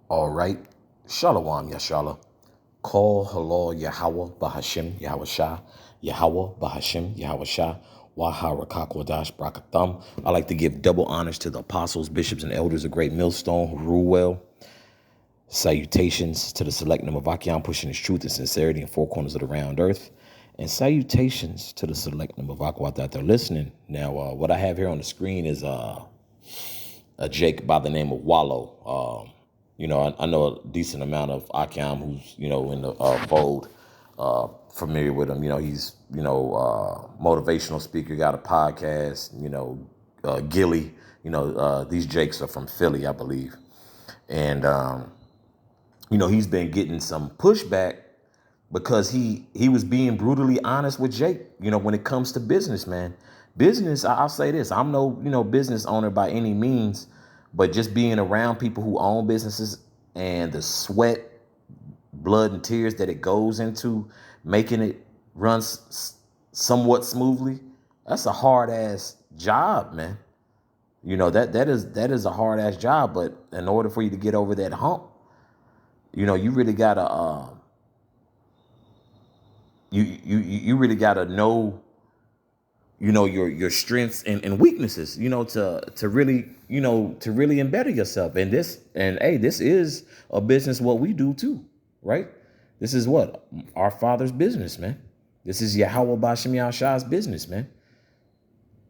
All right. Shalom, Yashala. Call hello Yahweh Bahashim Yahweh Shah. Yahweh Bahashim Yahweh Shah. Wahara Brakatham. I like to give double honors to the apostles, bishops, and elders of Great Millstone who rule well. Salutations to the select number of Akim pushing his truth and sincerity in four corners of the round earth. And salutations to the select number of Aquat that they're listening. Now, what I have here on the screen is a Jake by the name of Wallow. I know a decent amount of Akim who's, in the fold, familiar with him. He's, motivational speaker, got a podcast, Gilly, these Jakes are from Philly, I believe. And, he's been getting some pushback because he was being brutally honest with Jake, when it comes to business, man. Business, I'll say this, I'm no, business owner by any means, but just being around people who own businesses and the sweat, blood, and tears that it goes into making it run somewhat smoothly, that's a hard ass job, man. That is a hard ass job, but in order for you to get over that hump, you really gotta you really gotta know your strengths and weaknesses, to really embed yourself in this. And hey, this is a business what we do too, right? This is what our Father's business, man. This is Yahweh Bashem Yahshah's business, man.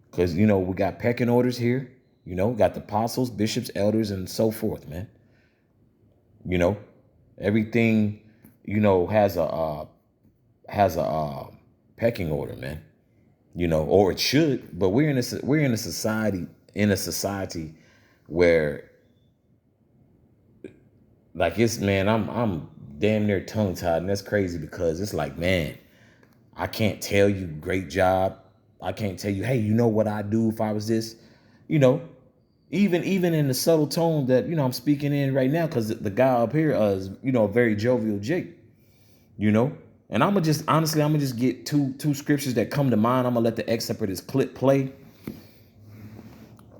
Because we got pecking orders here, got the apostles, bishops, elders, and so forth, man. Everything has a pecking order, man. Or it should, but we're in a society where, like, it's, man, I'm damn near tongue tied, and that's crazy because it's like, man, I can't tell you great job. I can't tell you, hey, what I do if I was this, even in the subtle tone that I'm speaking in right now, because the guy up here is a very jovial Jake, And I'm gonna just get two scriptures that come to mind. I'm gonna let the excerpt of this clip play,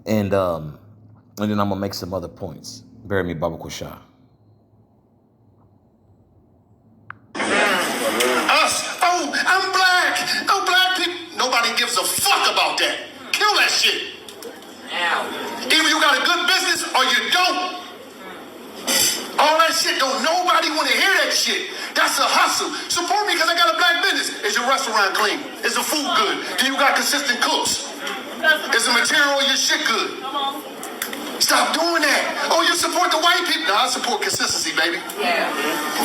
and then I'm gonna make some other points. Bear me, Baba Kusha. I'm black. No black people. Nobody gives a fuck about that. Kill that shit. Either you got a good business or you don't. All that shit, don't nobody want to hear that shit. That's a hustle. Support me because I got a black business. Is your restaurant clean? Is the food good? Do you got consistent cooks? Is the material of your shit good? Stop doing that. Oh, you support the white people? No, I support consistency, baby. Yeah.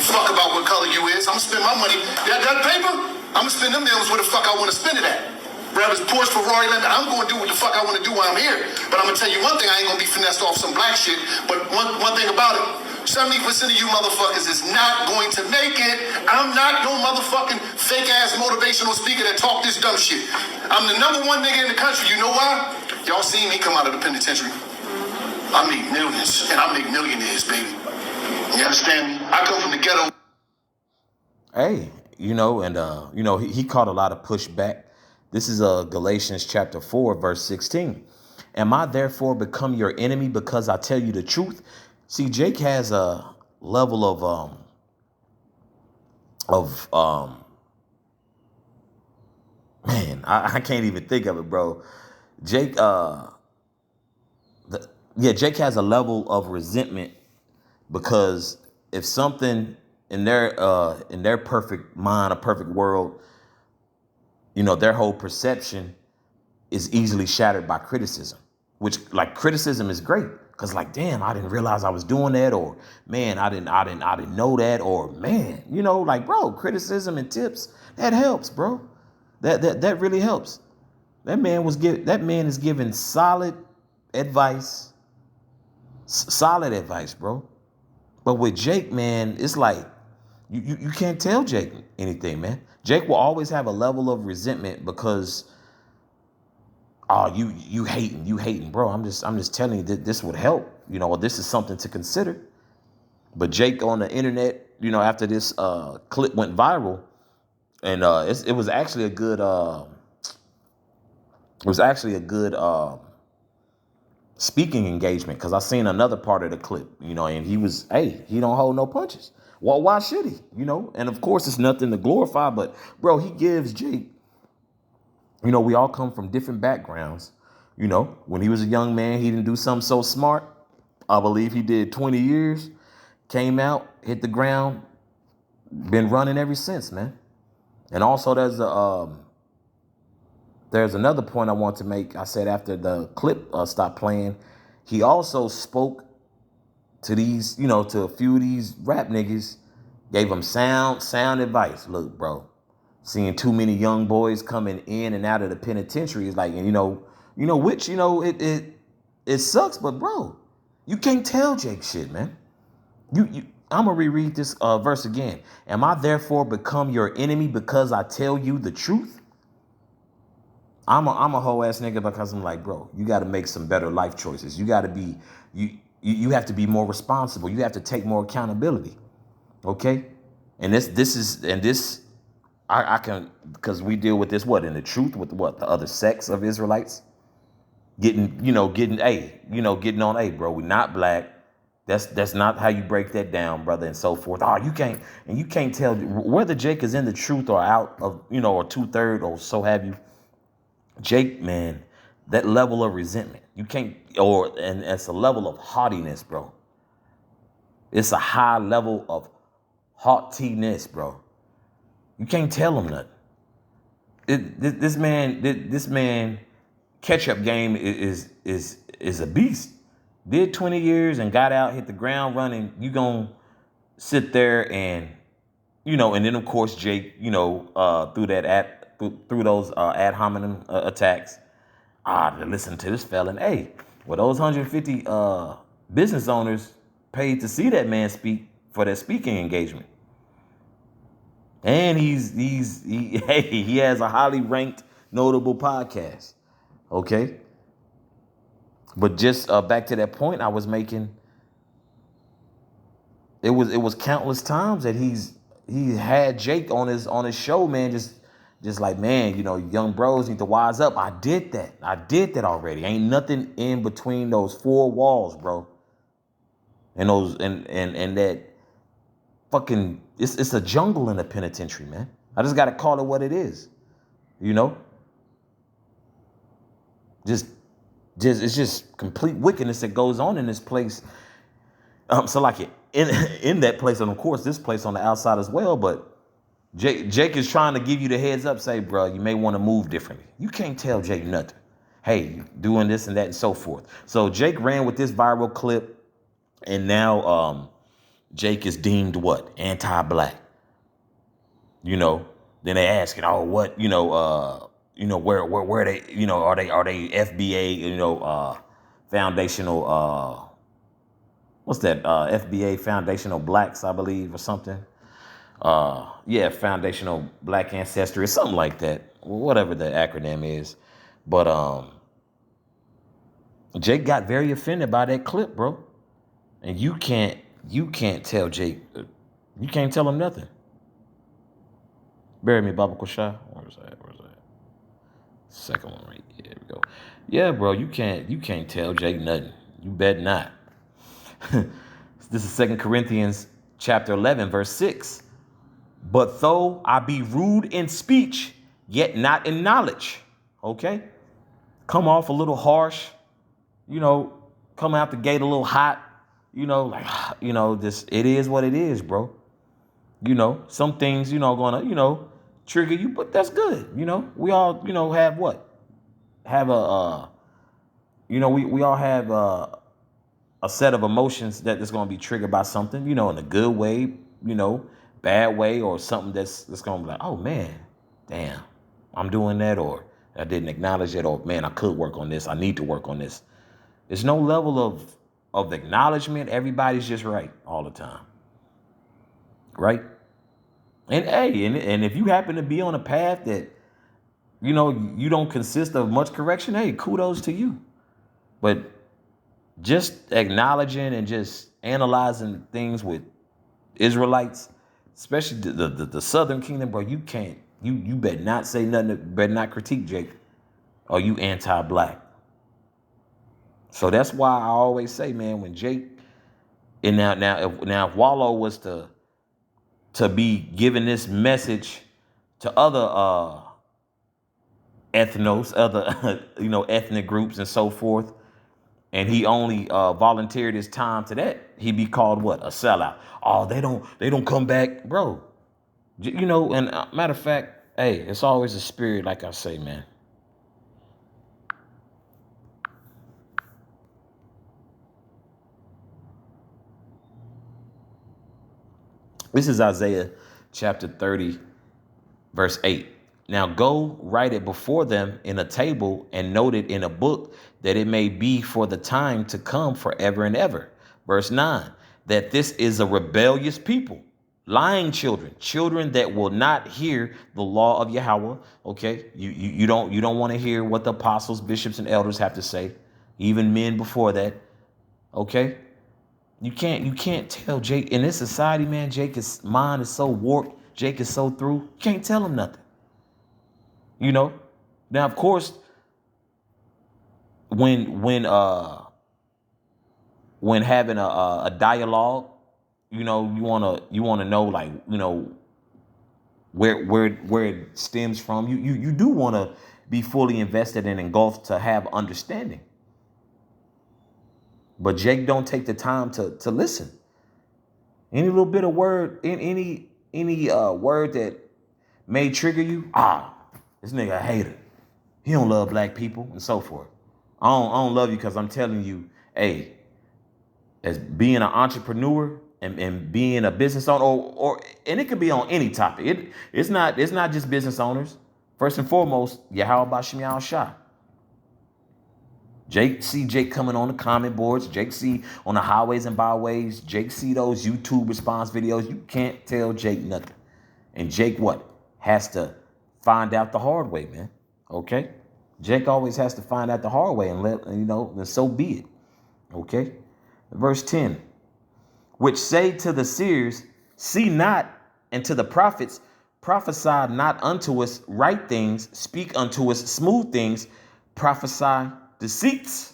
Fuck about what color you is. I'm gonna spend my money. That paper, I'm gonna spend them millions where the fuck I want to spend it at. Whether it's Porsche, Ferrari, I'm going to do what the fuck I want to do while I'm here. But I'm gonna tell you one thing, I ain't gonna be finessed off some black shit. But one thing about it, 70% of you motherfuckers is not going to make it. I'm not no motherfucking fake ass motivational speaker that talk this dumb shit. I'm the number one nigga in the country. You know why? Y'all seen me come out of the penitentiary. I make millions and I make millionaires, baby. You understand me? I come from the ghetto. Hey, he caught a lot of pushback. This is Galatians chapter 4, verse 16. Am I therefore become your enemy because I tell you the truth? See, Jake has a level of man, I can't even think of it, bro. Jake, Jake has a level of resentment because if something in their perfect mind, a perfect world, their whole perception is easily shattered by criticism, which, like, criticism is great. Cause, like, damn, I didn't realize I was doing that, or man, I didn't know that, or man, like, bro, criticism and tips, that helps, bro. That really helps. That man is giving solid advice, bro. But with Jake, man, it's like you can't tell Jake anything, man. Jake will always have a level of resentment because, oh, you hating, bro. I'm just telling you that this would help, or this is something to consider. But Jake on the internet, after this clip went viral, and it was actually a good speaking engagement, because I seen another part of the clip, and he don't hold no punches. Well, why should he? And of course it's nothing to glorify, but bro, he gives Jake, we all come from different backgrounds. When he was a young man, he didn't do something so smart. I believe he did 20 years, came out, hit the ground, been running ever since, man. And also there's another point I want to make. I said after the clip stopped playing, he also spoke to these, to a few of these rap niggas, gave them sound advice. Look, bro, seeing too many young boys coming in and out of the penitentiary is like, and it sucks, but bro, you can't tell Jake shit, man. I'm gonna reread this verse again. Am I therefore become your enemy because I tell you the truth? I'm a whole ass nigga because I'm like, bro, you got to make some better life choices. You got to be you have to be more responsible. You have to take more accountability. Okay, and this I can, because we deal with this in the truth with the other sects of Israelites getting on, hey, bro, we're not black. That's not how you break that down, brother, and so forth. Oh, you can't tell whether Jake is in the truth or out of, or 2/3 or so have you. Jake, man, that level of resentment, you can't, and it's a level of haughtiness, bro. It's a high level of haughtiness, bro. You can't tell him nothing. This man catch-up game is a beast. Did 20 years and got out, hit the ground running. You gonna sit there and, and then of course Jake, through those ad hominem attacks, listen to this felon. Hey, well, those 150 business owners paid to see that man speak for that speaking engagement. And he has a highly ranked, notable podcast. Okay. But just back to that point I was making, it was countless times that he had Jake on his show, man, just like, man, young bros need to wise up. I did that already. Ain't nothing in between those four walls, bro. And those and that fucking, it's a jungle in the penitentiary, man. I just gotta call it what it is. Just it's just complete wickedness that goes on in this place. So like in that place, and of course this place on the outside as well, but Jake is trying to give you the heads up, say, bro, you may want to move differently. You can't tell Jake nothing. Hey, doing this and that and so forth. So Jake ran with this viral clip, and now Jake is deemed what? Anti-black. Then they asking, oh, what, where they, are they FBA, foundational, what's that? FBA foundational blacks, I believe, or something. Foundational black ancestry or something like that, whatever the acronym is. But Jake got very offended by that clip, bro. And you can't tell Jake, you can't tell him nothing. Bury me, Baba Kusha. Where's that? Second one right here. Here we go. Yeah, bro, you can't tell Jake nothing. You bet not. This is 2 Corinthians chapter 11, verse 6. But though I be rude in speech, yet not in knowledge. Okay? Come off a little harsh, come out the gate a little hot, this, it is what it is, bro. Some things, gonna, trigger you, but that's good. We all, have what? Have we all have a set of emotions that is going to be triggered by something, in a good way, bad way, or something that's going to be like, oh man, damn, I'm doing that, or I didn't acknowledge it, or man, I could work on this. I need to work on this. There's no level of acknowledgement. Everybody's just right all the time. Right? And hey, and if you happen to be on a path that, you don't consist of much correction, hey, kudos to you. But just acknowledging and just analyzing things with Israelites, especially the Southern Kingdom, bro, you can't, you better not say nothing, better not critique Jake, or you anti-black. So that's why I always say, man, when Jake and now if Wallow was to be giving this message to other other ethnic groups and so forth, and he only volunteered his time to that, he'd be called what? A sellout. Oh, they don't come back, bro. And matter of fact, hey, it's always a spirit, like I say, man. This is Isaiah chapter 30, verse 8. Now go write it before them in a table and note it in a book, that it may be for the time to come forever and ever. Verse 9, that this is a rebellious people, lying children that will not hear the law of Yahweh. Okay, you don't want to hear what the apostles, bishops, and elders have to say, even men before that. Okay, you can't tell Jake in this society, man. Jake's mind is so warped. Jake is so through. You can't tell him nothing. Now, of course, when having a dialogue, you wanna know, like, where it stems from. You do want to be fully invested and engulfed to have understanding. But Jake don't take the time to listen. Any little bit of word, any word that may trigger you. This nigga a hater. He don't love black people and so forth. I don't love you because I'm telling you, hey, as being an entrepreneur and being a business owner, or and it could be on any topic. It's not just business owners. First and foremost, Yahweh Bashem Yahweh Shah. Jake coming on the comment boards. Jake see on the highways and byways. Jake see those YouTube response videos. You can't tell Jake nothing. And Jake has to find out the hard way, man. Okay? Jake always has to find out the hard way, and so be it. Okay? Verse 10, which say to the seers, see not, and to the prophets, prophesy not unto us right things, speak unto us smooth things, prophesy deceits.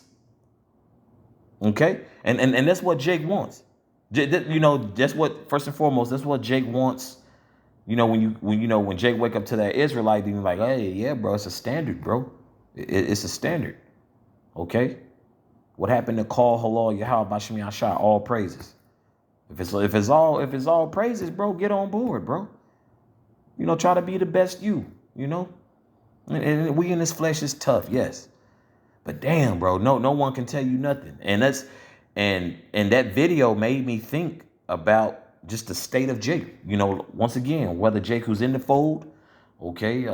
Okay? And that's what Jake wants. That's what, first and foremost, that's what Jake wants. When Jake wake up to that Israelite, then you're like, hey, yeah, bro, it's a standard, bro. It's a standard. Okay? What happened to call halal Yahweh Bashem Yahshua all praises? If it's all praises, bro, get on board, bro. Try to be the best you. And we in this flesh is tough, yes. But damn, bro, no one can tell you nothing. And that video made me think about just the state of Jake. Once again, whether Jake who's in the fold, okay,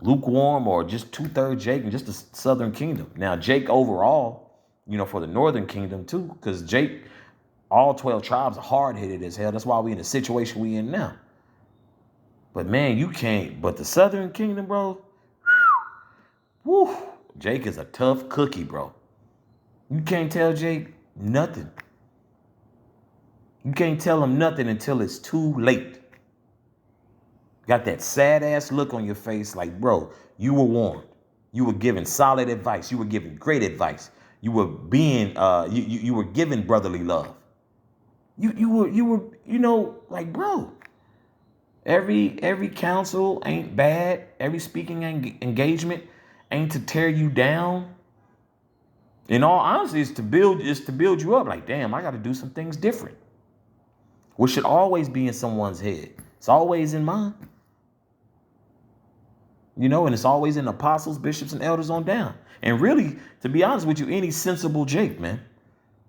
lukewarm, or just 2/3 Jake and just the Southern Kingdom. Now, Jake overall, for the Northern Kingdom too, because Jake, all 12 tribes are hard-headed as hell. That's why we in the situation we in now. But man, you can't. But the Southern Kingdom, bro, whew, Jake is a tough cookie, bro. You can't tell Jake nothing. You can't tell him nothing until it's too late. Got that sad ass look on your face, like, bro, you were warned. You were given solid advice. You were given great advice. You were being, you were given brotherly love. You were, like, bro. Every counsel ain't bad. Every speaking engagement ain't to tear you down. In all honesty, it's to build you up. Like, damn, I got to do some things different. Which should always be in someone's head. It's always in mine. And it's always in apostles, bishops, and elders on down. And really, to be honest with you, any sensible Jake, man,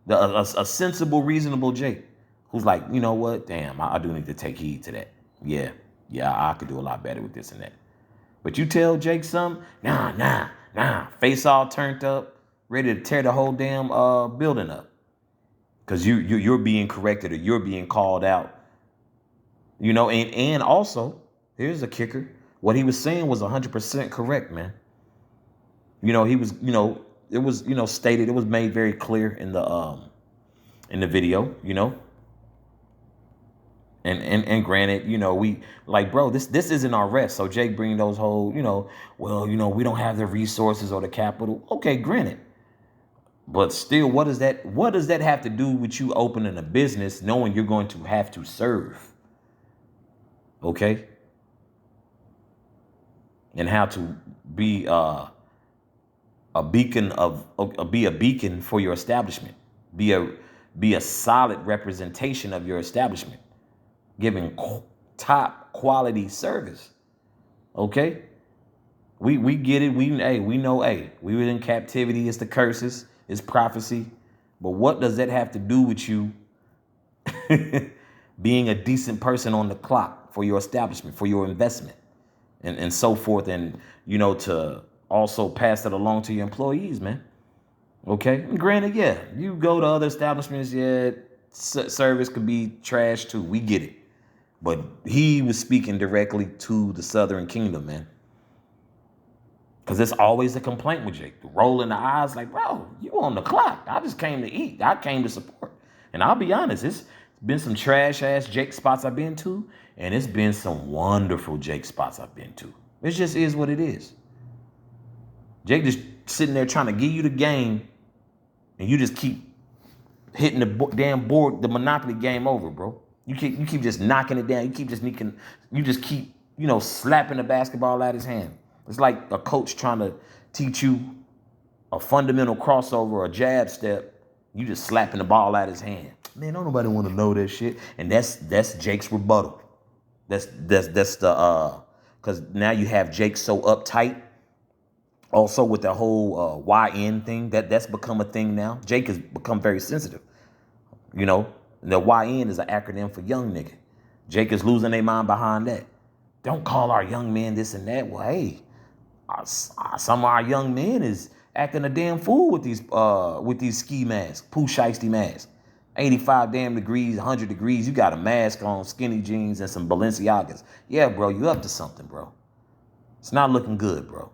a sensible, reasonable Jake, who's like, you know what, damn, I do need to take heed to that. Yeah, I could do a lot better with this and that. But you tell Jake something, nah, face all turned up, ready to tear the whole damn building up. Because you're being corrected, or you're being called out. And also, here's a kicker. What he was saying was 100% correct, man. He was, it was, stated, it was made very clear in the video, And granted, we like, bro, this isn't our rest. So Jake bringing those whole, we don't have the resources or the capital. Okay, granted. But still, what does that have to do with you opening a business knowing you're going to have to serve? Okay? And how to be a beacon for your establishment. Be a solid representation of your establishment, giving top quality service. Okay? We get it. We know, we were in captivity. It's the curses, it's prophecy. But what does that have to do with you being a decent person on the clock for your establishment, for your investment, and so forth, and to also pass that along to your employees, man. Okay, and granted, yeah, you go to other establishments, yeah, service could be trash too. We get it, but he was speaking directly to the Southern Kingdom, man. Because it's always a complaint with Jake. Rolling the eyes like, bro, you on the clock. I just came to eat. I came to support. And I'll be honest, it's been some trash ass Jake spots I've been to, and it's been some wonderful Jake spots I've been to. It just is what it is. Jake just sitting there trying to give you the game, and you just keep hitting the damn board, the Monopoly game over, bro. You keep just knocking it down. You just keep slapping the basketball out his hand. It's like a coach trying to teach you a fundamental crossover or a jab step. You just slapping the ball out his hand. Man, don't nobody want to know that shit. And that's Jake's rebuttal. That's the because now you have Jake so uptight. Also with the whole YN thing, that's become a thing now. Jake has become very sensitive. The YN is an acronym for young nigga. Jake is losing their mind behind that. Don't call our young men this and that. Well, hey, some of our young men is acting a damn fool with these ski masks, poo shiesty masks. 85 damn degrees, 100 degrees. You got a mask on, skinny jeans, and some Balenciagas. Yeah, bro, you up to something, bro. It's not looking good, bro.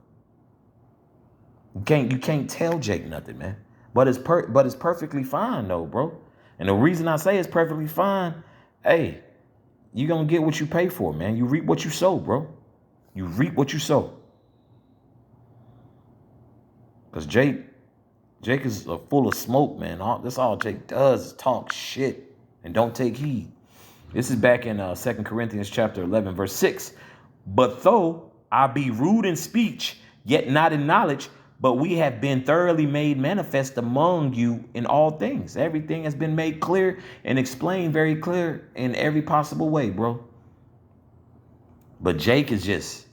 You can't tell Jake nothing, man. But it's perfectly fine though, bro. And the reason I say it's perfectly fine, hey, you're gonna get what you pay for, man. You reap what you sow, bro. You reap what you sow. Because Jake is full of smoke, man. That's all Jake does is talk shit and don't take heed. This is back in 2 Corinthians chapter 11, verse 6. But though I be rude in speech, yet not in knowledge, but we have been thoroughly made manifest among you in all things. Everything has been made clear and explained very clear in every possible way, bro. But Jake is just,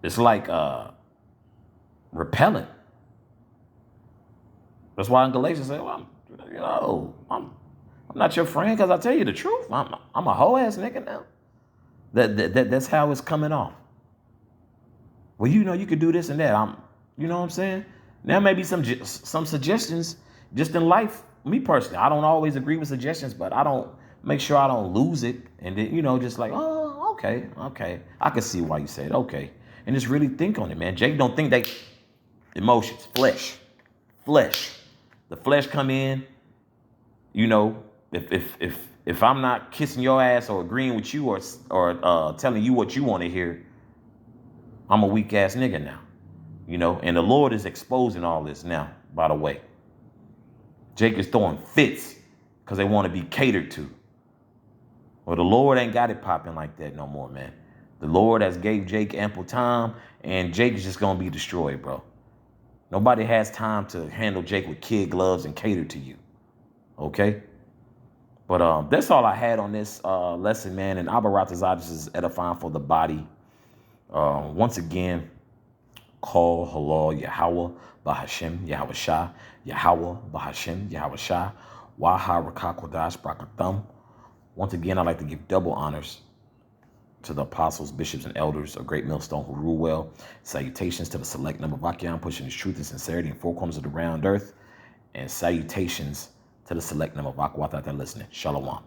it's like repellent. That's why in Galatians say, well, I'm not your friend because I tell you the truth. I'm a hoe ass nigga now. That's how it's coming off. Well, you could do this and that. You know what I'm saying? Now maybe some suggestions just in life. Me personally, I don't always agree with suggestions, but I don't make sure I don't lose it. And then, just like, oh, okay. I can see why you said okay. And just really think on it, man. Jake don't think that emotions, flesh. The flesh come in, if I'm not kissing your ass or agreeing with you or telling you what you want to hear, I'm a weak ass nigga now, and the Lord is exposing all this now, by the way. Jake is throwing fits because they want to be catered to. Well, the Lord ain't got it popping like that no more, man. The Lord has gave Jake ample time, and Jake is just going to be destroyed, bro. Nobody has time to handle Jake with kid gloves and cater to you. Okay? But that's all I had on this lesson, man. And Abaratazadis is edifying for the body. Once again, call halal Yahweh Bahashem Yahweh Shah Yahweh Bahashem Yahweh Shah Waha Rakakodash Brakathum. Once again, I'd like to give double honors to the apostles, bishops, and elders of Great Millstone who rule well. Salutations to the select number of Achaeon pushing his truth and sincerity in four corners of the round earth. And salutations to the select number of Aquath out there listening. Shalom.